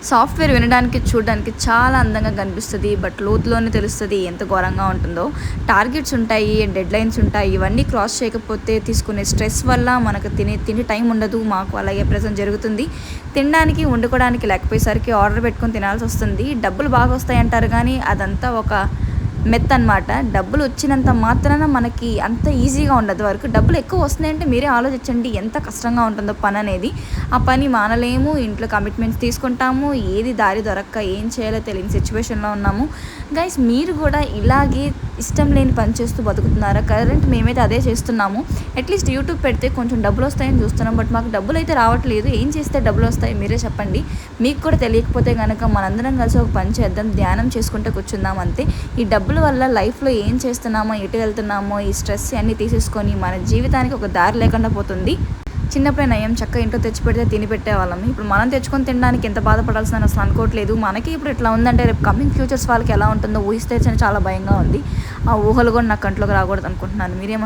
Software వినడానికి చూడడానికి చాలా అందంగా కనిపిస్తుంది. బట్ లోతులోనే తెలుస్తుంది ఎంత ఘోరంగా ఉంటుందో. టార్గెట్స్ ఉంటాయి, డెడ్ లైన్స్ ఉంటాయి. ఇవన్నీ క్రాస్ చేయకపోతే తీసుకునే స్ట్రెస్ వల్ల మనకు తినే టైం ఉండదు. మాకు అలాగే ప్రెజెంట్ జరుగుతుంది. తినడానికి వండుకోవడానికి లేకపోయేసరికి ఆర్డర్ పెట్టుకొని తినాల్సి వస్తుంది. డబ్బులు బాగా వస్తాయి అంటారు కానీ అదంతా ఒక మెత్ అనమాట. డబ్బులు వచ్చినంత మాత్రాన మనకి అంత ఈజీగా ఉండదు. వరకు డబ్బులు ఎక్కువ వస్తున్నాయంటే మీరే ఆలోచించండి ఎంత కష్టంగా ఉంటుందో పని అనేది. ఆ పని మానలేము, ఇంట్లో కమిట్మెంట్స్ తీసుకుంటాము, ఏది దారి దొరక్క ఏం చేయాలో తెలియని సిచ్యువేషన్లో ఉన్నాము. గైస్, మీరు కూడా ఇలాగే ఇష్టం లేని పని చేస్తూ బతుకుతున్నారా? కరెంట్ మేమైతే అదే చేస్తున్నాము. అట్లీస్ట్ యూట్యూబ్ పెడితే కొంచెం డబ్బులు వస్తాయని చూస్తున్నాం. బట్ మాకు డబ్బులు అయితే రావట్లేదు. ఏం చేస్తే డబ్బులు వస్తాయి మీరే చెప్పండి. మీకు కూడా తెలియకపోతే కనుక మనందరం కలిసి ఒక పని చేద్దాం, ధ్యానం చేసుకుంటే కూర్చుందాం అంతే. ఈ డబ్బుల వల్ల లైఫ్లో ఏం చేస్తున్నామో, ఎటు వెళ్తున్నామో, ఈ స్ట్రెస్ అన్నీ తీసేసుకొని మన జీవితానికి ఒక దారి లేకుండా పోతుంది. చిన్నప్పుడే నయం చక్కగా ఇంట్లో తెచ్చి పెడితే తిని పెట్టేవాళ్ళం. ఇప్పుడు మనం తెచ్చుకొని తినడానికి ఎంత బాధపడాల్సిన అసలు అనుకోవట్లేదు. మనకి ఇప్పుడు ఇట్లా ఉందంటే రేపు కమింగ్ ఫ్యూచర్స్ వాళ్ళకి ఎలా ఉంటుందో ఊహిస్తే చాలా భయంగా ఉంది. ఆ ఊహలు కూడా నాకు కంట్లోకి రాకూడదు అనుకుంటున్నాను. మీరేమంటారు?